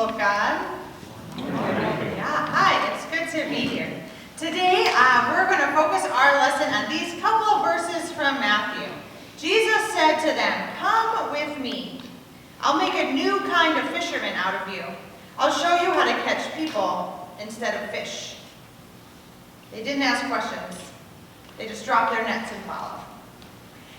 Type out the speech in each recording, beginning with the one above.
of God. Yeah, hi, it's good to be here. Today, we're going to focus our lesson on these couple of verses from Matthew. Jesus said to them, "Come with me. I'll make a new kind of fisherman out of you. I'll show you how to catch people instead of fish." They didn't ask questions. They just dropped their nets and followed.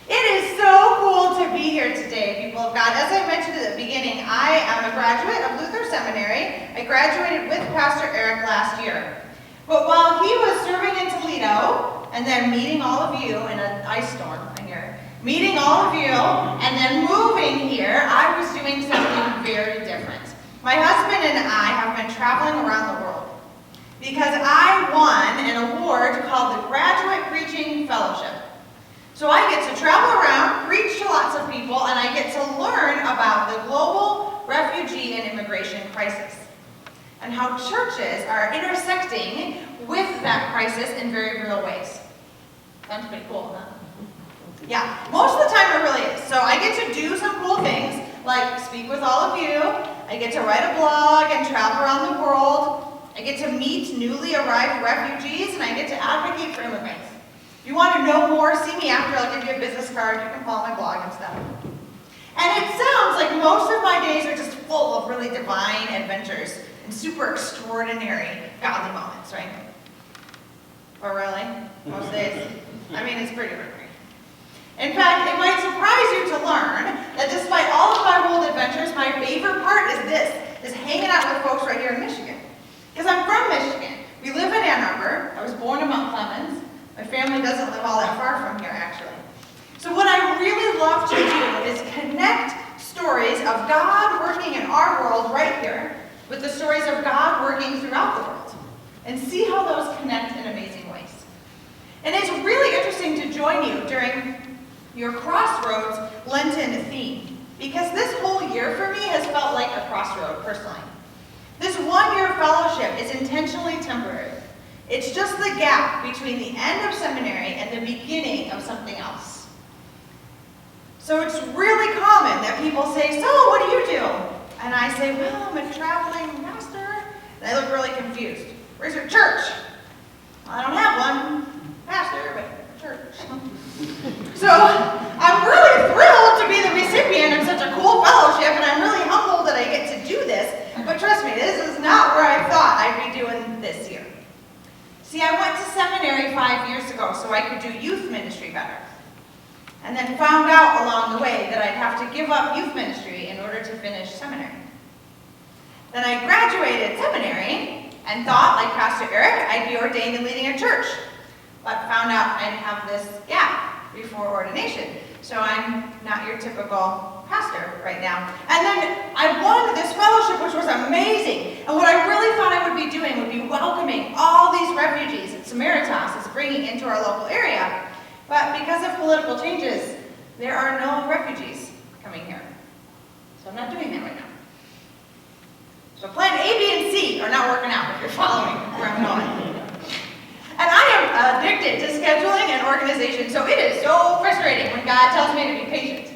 It is so cool to be here today, people of God. As I mentioned at the beginning, I am a graduate of Luther Seminary. I graduated with Pastor Eric last year. But while he was serving in Toledo, and then meeting all of you in an ice storm, I hear, meeting all of you, and then moving here, I was doing something very different. My husband and I have been traveling around the world because I won an award called the Graduate Preaching Fellowship. So I get to travel around, preach to lots of people, and I get to learn about the global refugee and immigration crisis and how churches are intersecting with that crisis in very real ways. Sounds pretty cool, huh? Yeah, most of the time it really is. So I get to do some cool things, like speak with all of you. I get to write a blog and travel around the world. I get to meet newly arrived refugees, and I get to advocate for immigrants. If you want to know more, see me after. I'll give you a business card. You can follow my blog and stuff. And it sounds like most of my days are just full of really divine adventures and super extraordinary godly moments, right? Or really? Most days? I mean, it's pretty ordinary. In fact, it might surprise you to learn that despite all of my world adventures, my favorite part is hanging out with folks right here in Michigan. Because I'm from Michigan. We live in Ann Arbor. I was born in Mount Clemens. My family doesn't live all that far from here, actually. So what I really love to do is connect stories of God working in our world right here with the stories of God working throughout the world and see how those connect in amazing ways. And it's really interesting to join you during your Crossroads Lenten theme, because this whole year for me has felt like a crossroad personally. This one-year fellowship is intentionally temporary. It's just the gap between the end of seminary and the beginning of something else. So it's really common that people say, "So, what do you do?" And I say, "Well, I'm a traveling pastor." And they look really confused. "Where's your church?" "Well, I don't have one, pastor, but church." So I'm really thrilled to be the recipient of such a cool fellowship, and I'm really humbled that I get to do this. But trust me, this is not where I thought I'd be doing this year. See, I went to seminary 5 years ago so I could do youth ministry better. And then found out along the way that I'd have to give up youth ministry in order to finish seminary. Then I graduated seminary and thought, like Pastor Eric, I'd be ordained and leading a church. But found out I'd have this gap before ordination. So I'm not your typical pastor right now. And then I won this fellowship, which was amazing. And what I really thought I would be doing would be welcoming all these refugees that Samaritas is bringing into our local area. But because of political changes, there are no refugees coming here. So I'm not doing that right now. So plan A, B, and C are not working out if you're following where I'm going. And I am addicted to scheduling and organization, so it is so frustrating when God tells me to be patient.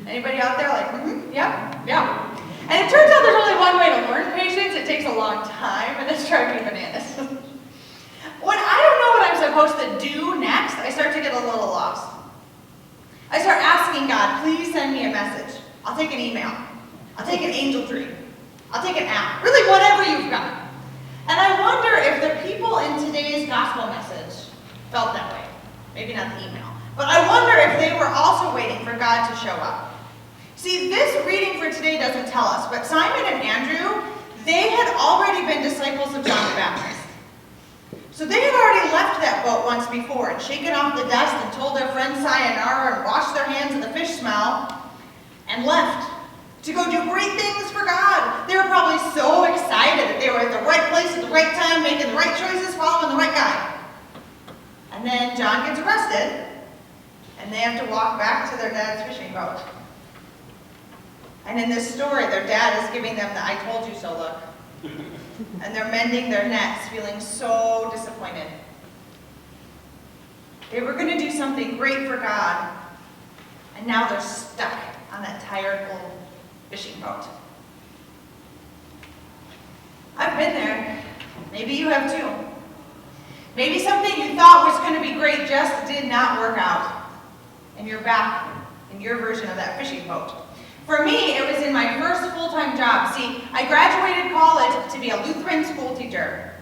Anybody out there like, yeah. And it turns out there's only one way to learn patience. It takes a long time, and it's driving me bananas. When I don't know what I'm supposed to do next, I start to get a little lost. I start asking God, please send me a message. I'll take an email. I'll take an angel tree. I'll take an app. Really, whatever you've got. And I wonder if the people in today's gospel message felt that way. Maybe not the email. But I wonder if they were also waiting for God to show up. See, this reading for today doesn't tell us, but Simon and Andrew, they had already been disciples of John the Baptist. So they had already left that boat once before and shaken off the dust and told their friends sayonara and washed their hands of the fish smell and left to go do great things for God. They were probably so excited that they were at the right place at the right time, making the right choices, following the right guy. And then John gets arrested, and they have to walk back to their dad's fishing boat. And in this story, their dad is giving them the "I told you so" look. And they're mending their nets, feeling so disappointed. They were going to do something great for God, and now they're stuck on that tired old fishing boat. I've been there. Maybe you have too. Maybe something you thought was going to be great just did not work out. And you're back in your version of that fishing boat. For me, it was in my first full-time job. See, I graduated college to be a Lutheran school teacher.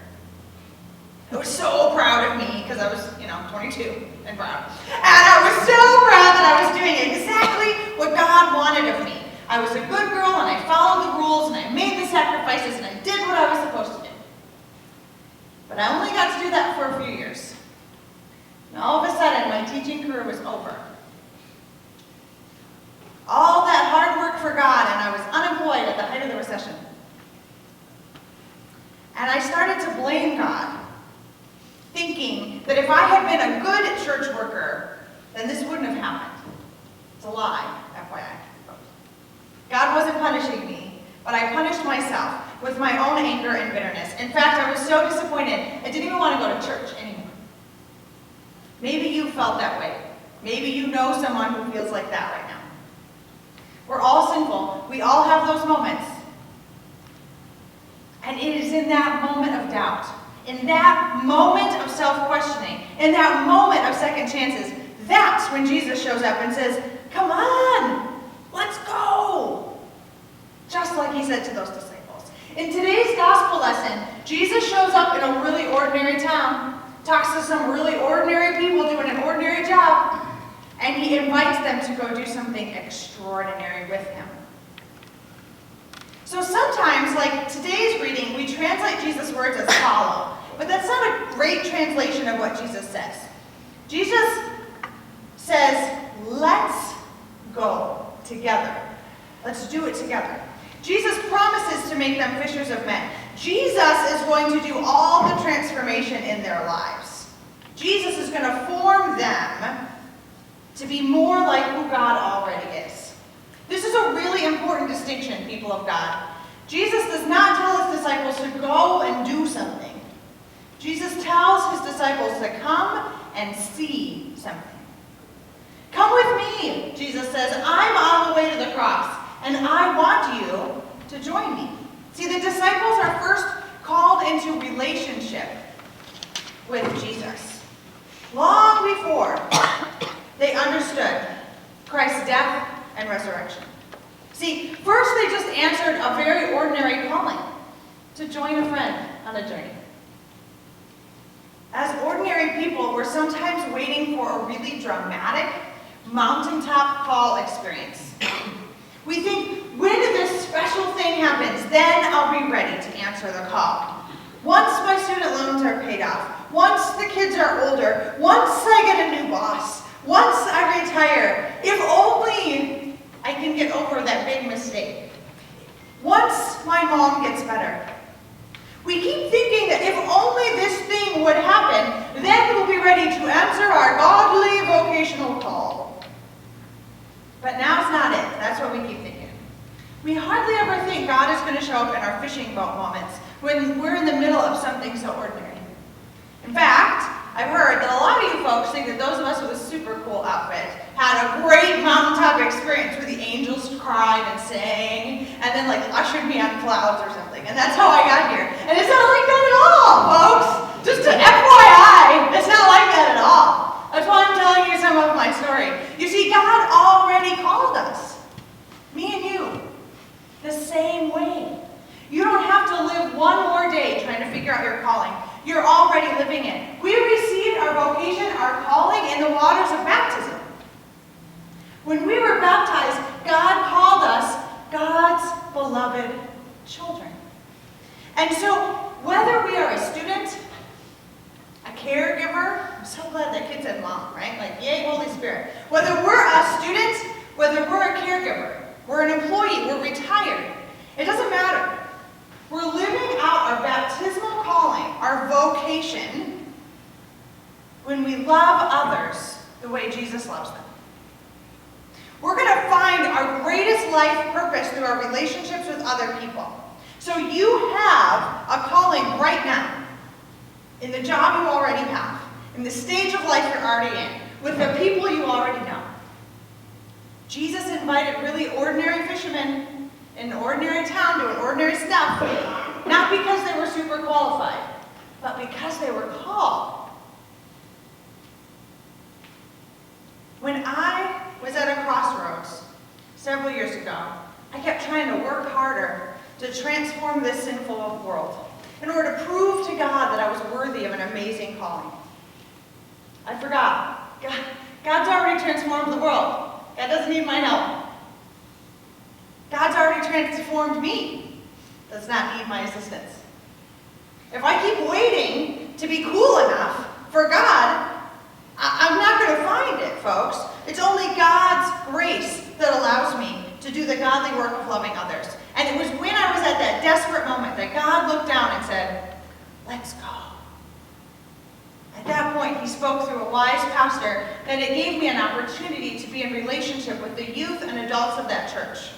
I was so proud of me because I was, 22 and proud. And I was so proud that I was doing exactly what God wanted of me. I was a good girl and I followed the rules and I made the sacrifices and I did what I was supposed to do. But I only got to do that for a few years. And all of a sudden, my teaching career was over. All that hard work for God, and I was unemployed at the height of the recession. And I started to blame God, thinking that if I had been a good church worker, then this wouldn't have happened. It's a lie, FYI. God wasn't punishing me, but I punished myself with my own anger and bitterness. In fact, I was so disappointed, I didn't even want to go to church anymore. Maybe you felt that way. Maybe you know someone who feels like that right now. We're all sinful. We all have those moments. And it is in that moment of doubt, in that moment of self-questioning, in that moment of second chances, that's when Jesus shows up and says, "Come on, let's go." Just like he said to those disciples. In today's gospel lesson, Jesus shows up in a really ordinary town, talks to some really ordinary people doing an ordinary job, and he invites them to go do something extraordinary with him. So sometimes, like today's reading, we translate Jesus' words as follow, but that's not a great translation of what Jesus says. Jesus says, "Let's go together. Let's do it together." Jesus promises to make them fishers of men. Jesus is going to do all the transformation in their lives. Jesus is going to form them to be more like who God already is. This is a really important distinction, people of God. Jesus does not tell his disciples to go and do something. Jesus tells his disciples to come and see something. "Come with me," Jesus says. "I'm on the way to the cross, and I want you to join me." See, the disciples are first called into relationship with Jesus. Long before they understood Christ's death and resurrection. See, first they just answered a very ordinary calling to join a friend on a journey. As ordinary people, we're sometimes waiting for a really dramatic mountaintop call experience. We think, when this special thing happens, then I'll be ready to answer the call. Once my student loans are paid off, once the kids are older, once I get a new boss, once I retire, if only I can get over that big mistake. Once my mom gets better. We keep thinking that if only this thing would happen, then we'll be ready to answer our godly vocational call. But now's not it. That's what we keep thinking. We hardly ever think God is going to show up in our fishing boat moments when we're in the middle of something so ordinary. In fact, I've heard that a lot of you folks think that those of us with a super cool outfit had a great mountaintop experience where the angels cried and sang and then ushered me on clouds or something. And that's how I got here. And it's not like that at all, folks. Just an FYI, it's not like that at all. That's why I'm telling you some of my story. You see, God already called us. Me and you. The same way. You don't have to live one more day trying to figure out your calling. You're already living it. We received our vocation, our calling, in the waters of baptism. When we were baptized, God called us God's beloved children. And so, whether we are a student, a caregiver, I'm so glad that kid said mom, right? Yay, Holy Spirit. Whether we're a student, whether we're a caregiver, we're an employee, we're retired, it doesn't matter. We're living out our baptismal calling, our vocation, when we love others the way Jesus loves them. We're going to find our greatest life purpose through our relationships with other people. So you have a calling right now, in the job you already have, in the stage of life you're already in, with the people you already know. Jesus invited really ordinary fishermen in an ordinary town doing ordinary stuff, not because they were qualified, but because they were called. When I was at a crossroads several years ago, I kept trying to work harder to transform this sinful world in order to prove to God that I was worthy of an amazing calling. I forgot. God's already transformed the world. God doesn't need my help. God's already transformed me. Does not need my assistance. If I keep waiting to be cool enough for God, I'm not going to find it, folks. It's only God's grace that allows me to do the godly work of loving others. And it was when I was at that desperate moment that God looked down and said, let's go. At that point, he spoke through a wise pastor that it gave me an opportunity to be in relationship with the youth and adults of that church.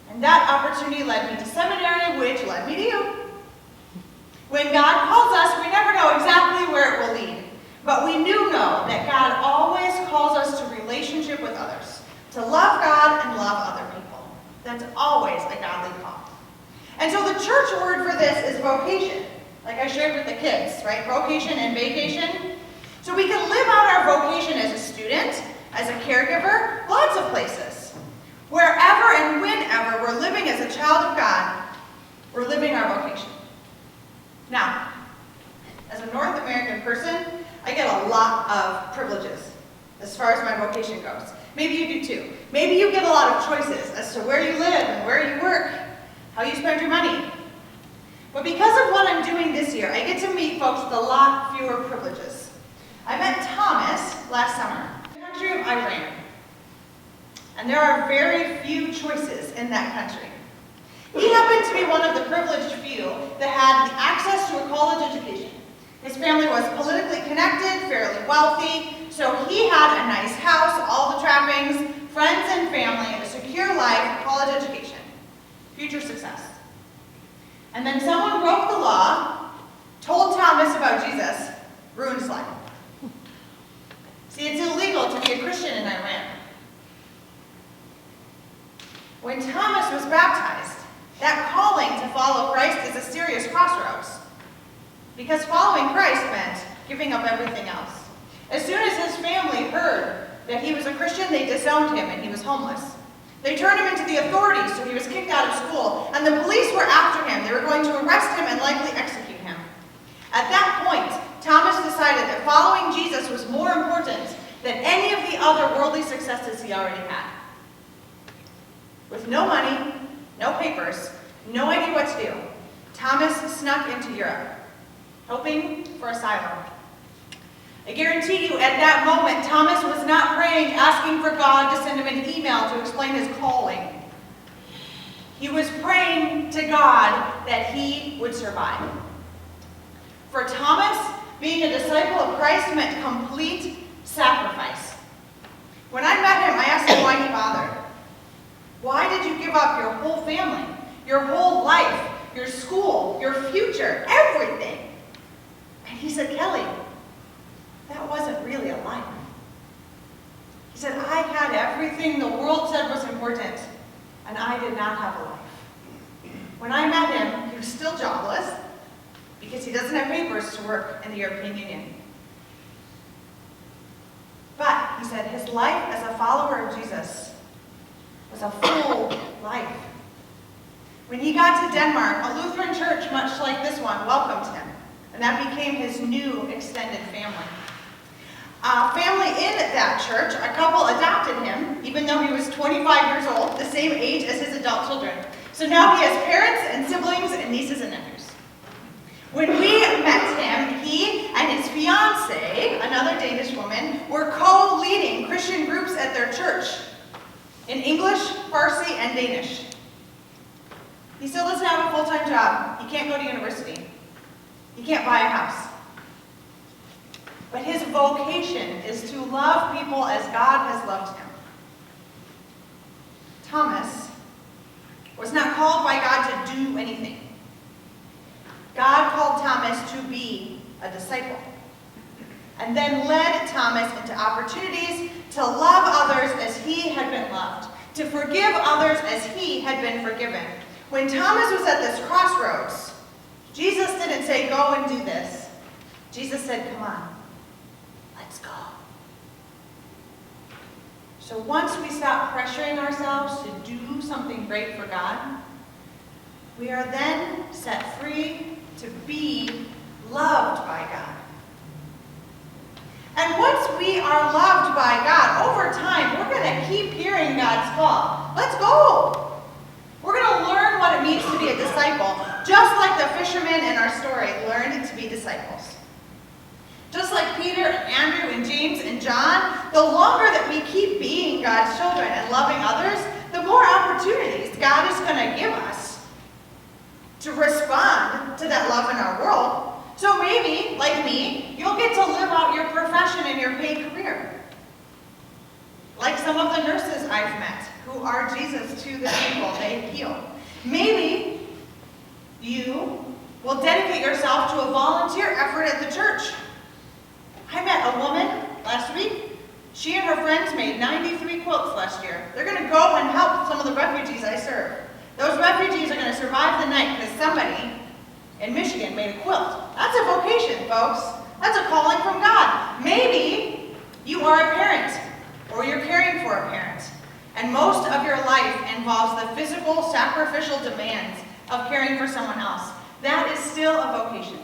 And that opportunity led me to seminary, which led me to you. When God calls us, we never know exactly where it will lead. But we do know that God always calls us to relationship with others, to love God and love other people. That's always a godly call. And so the church word for this is vocation, like I shared with the kids, right? Vocation and vacation. So we can live out our vocation as a student, as a caregiver, lots of places. Wherever and whenever we're living as a child of God, we're living our vocation. Now, as a North American person, I get a lot of privileges as far as my vocation goes. Maybe you do too. Maybe you get a lot of choices as to where you live and where you work, how you spend your money. But because of what I'm doing this year, I get to meet folks with a lot fewer privileges. I met Thomas last summer in the country of Iran. And there are very few choices in that country. He happened to be one of the privileged few that had access to a college education. His family was politically connected, fairly wealthy, so he had a nice house, all the trappings, friends and family, a secure life, college education, future success. And then someone broke the law, told Thomas about Jesus, ruined his life. See, it's illegal to be a Christian in Iran. When Thomas was baptized, that calling to follow Christ is a serious crossroads. Because following Christ meant giving up everything else. As soon as his family heard that he was a Christian, they disowned him and he was homeless. They turned him into the authorities, so he was kicked out of school, and the police were after him. They were going to arrest him and likely execute him. At that point, Thomas decided that following Jesus was more important than any of the other worldly successes he already had. With no money, no papers, no idea what to do, Thomas snuck into Europe, hoping for asylum. I guarantee you, at that moment, Thomas was not praying, asking for God to send him an email to explain his calling. He was praying to God that he would survive. For Thomas, being a disciple of Christ meant complete sacrifice. When I met him, I asked him why he bothered. Why did you give up your whole family, your whole life, your school, your future, everything? And he said, Kelly, that wasn't really a life. He said, I had everything the world said was important, and I did not have a life. When I met him, he was still jobless because he doesn't have papers to work in the European Union. But he said his life as a follower of Jesus was a full life. When he got to Denmark, a Lutheran church much like this one welcomed him, and that became his new extended family. A family in that church, a couple adopted him, even though he was 25 years old, the same age as his adult children. So now he has parents and siblings and nieces and nephews. When we met him, he and his fiancée, another Danish woman, were co-leading Christian groups at their church in English, Farsi, and Danish. He still doesn't have a full-time job. He can't go to university. He can't buy a house. But his vocation is to love people as God has loved him. Thomas was not called by God to do anything. God called Thomas to be a disciple, and then led Thomas into opportunities to love others as he had been loved, to forgive others as he had been forgiven. When Thomas was at this crossroads, Jesus didn't say, go and do this. Jesus said, come on, let's go. So once we stop pressuring ourselves to do something great for God, we are then set free to be loved by God. And once we are loved by God, over time, we're going to keep hearing God's call. Let's go. We're going to learn what it means to be a disciple, just like the fishermen in our story learned to be disciples. Just like Peter and Andrew and James and John, the longer that we keep being God's children and loving others, the more opportunities God is going to give us to respond to that love in our world. So maybe, like me, you'll get to live out your profession and your paid career. Like some of the nurses I've met who are Jesus to the people they heal. Maybe you will dedicate yourself to a volunteer effort at the church. I met a woman last week. She and her friends made 93 quilts last year. They're going to go and help some of the refugees I serve. Those refugees are going to survive the night because somebody in Michigan made a quilt. That's a vocation, folks. That's a calling from God. Maybe you are a parent or you're caring for a parent, and most of your life involves the physical, sacrificial demands of caring for someone else. That is still a vocation.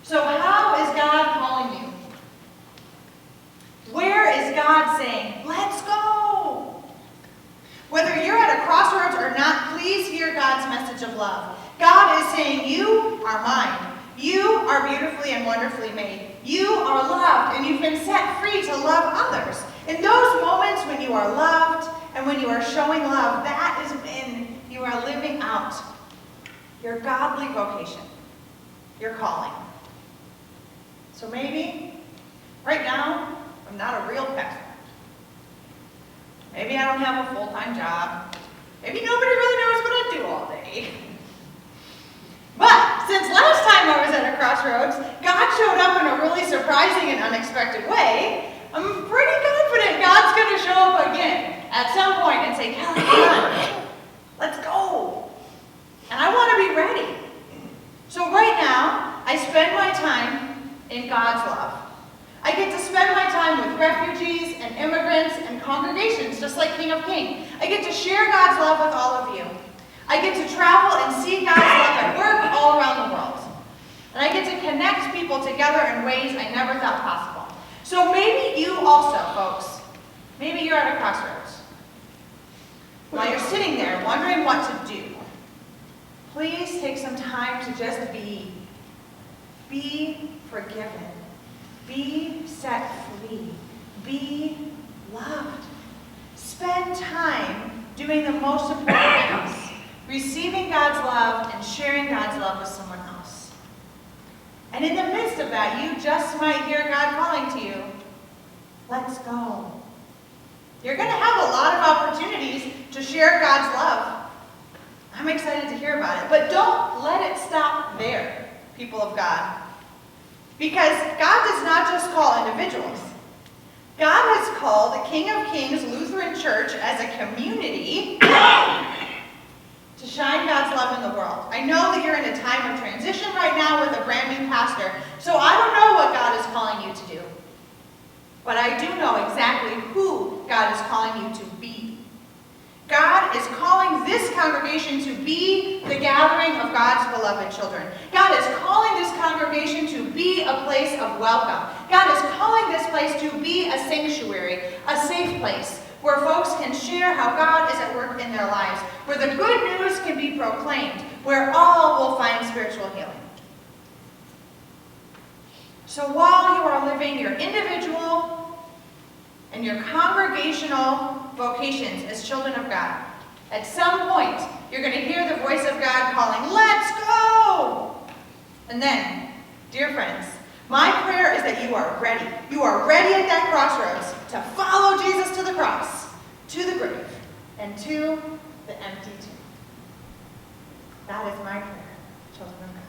So how is God calling you? Where is God saying, let's go? Whether you're at a crossroads or not, please hear God's message of love. God is saying, you are mine. You are beautifully and wonderfully made. You are loved, and you've been set free to love others. In those moments when you are loved and when you are showing love, that is when you are living out your godly vocation, your calling. So maybe, right now, I'm not a real pastor. Maybe I don't have a full-time job. Maybe nobody really knows what I do all day. But since last time I was at a crossroads, God showed up in a really surprising and unexpected way. I'm pretty confident God's going to show up again at some point and say, Kelly, come on, let's go. And I want to be ready. So right now, I spend my time in God's love. I get to spend my time with refugees and immigrants and congregations, just like King of Kings. I get to share God's love with all of you. I get to travel and see God's love at work all around the world. And I get to connect people together in ways I never thought possible. So maybe you also, folks, maybe you're at a crossroads. While you're sitting there wondering what to do, please take some time to just be. Be forgiven. Be set free. Be loved. Spend time doing the most important things. Receiving God's love and sharing God's love with someone else. And in the midst of that, you just might hear God calling to you. Let's go. You're going to have a lot of opportunities to share God's love. I'm excited to hear about it. But don't let it stop there, people of God. Because God does not just call individuals. God has called the King of Kings Lutheran Church as a community to shine God's love in the world. I know that you're in a time of transition right now with a brand new pastor, so I don't know what God is calling you to do. But I do know exactly who God is calling you to be. God is calling this congregation to be the gathering of God's beloved children. God is calling this congregation to be a place of welcome. God is calling this place to be a sanctuary, a safe place, where folks can share how God is at work in their lives, where the good news can be proclaimed, where all will find spiritual healing. So while you are living your individual and your congregational vocations as children of God, at some point you're going to hear the voice of God calling, let's go! And then, dear friends, my prayer is that you are ready. You are ready at that crossroads to follow Jesus to the cross, to the grave, and to the empty tomb. That is my prayer, children of God.